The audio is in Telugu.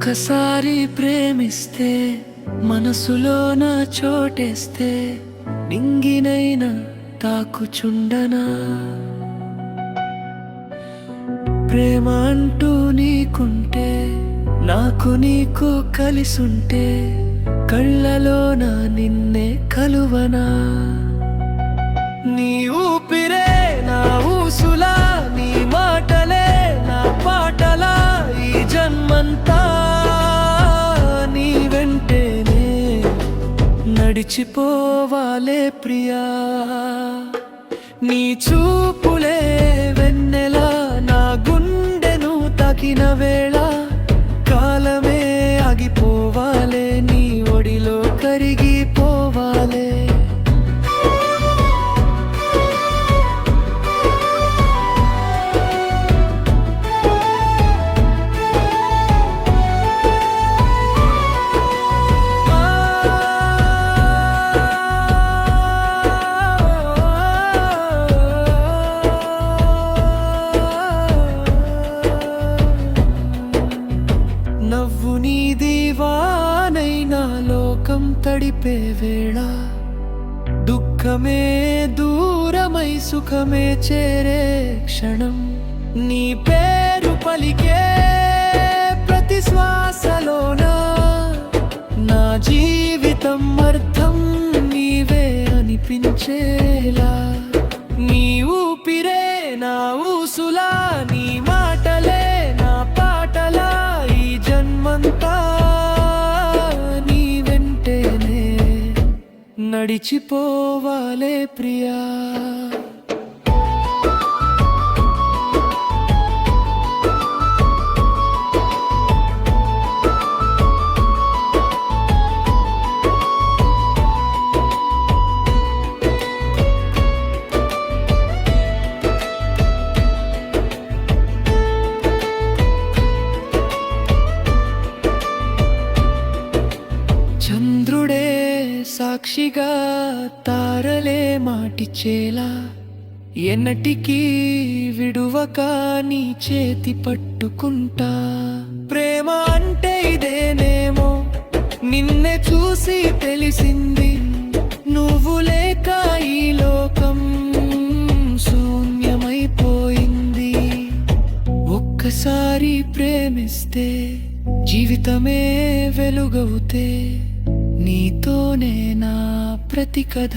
ఒక్కసారి ప్రేమిస్తే మనసులోన చోటేస్తే నింగినైనా తాకుచుండనా? ప్రేమ అంటూ నీకుంటే నాకు నీకు కలిసుంటే కళ్ళలోన నిన్నే కలువనా? నీ ఊపిరే నా ఊసులా, నీ మాటలే నా పాటలా, ఈ జన్మంతా నీ వెంటేనే నడిచిపోవాలే ప్రియా. నీ చూపులే వెన్నెలా నా గుండెను తాకిన వేళ కాలమే ఆగిపోవాలే, నీ ఒడిలో కరిగిపోవాలే. నవ్వు నీది వానైనా లోకం తడిపే వేళ దుఃఖమే దూరమై సుఖమే చేరే క్షణం నీ పేరు పలికే ప్రతి శ్వాసలోన నా జీవితం అర్థం నీవే అనిపించేలా. నీ ఊపిరే నా ఊసులా, నీ మాటలే నా పాటలా, ఈ జన్మంతా నీ వెంటేనే నడిచిపోవాలే ప్రియా. చంద్రుడే సాక్షిగా తారలే మాటిచ్చేలా ఎన్నటికీ విడువక నీ చేతి పట్టుకుంటా. ప్రేమ అంటే ఇదేనేమో నిన్నే చూసి తెలిసింది, నువ్వు లేక ఈ లోకం శూన్యమైపోయింది. ఒక్కసారి ప్రేమిస్తే జీవితమే వెలుగవుతే నీతోనే నా ప్రతి కథ.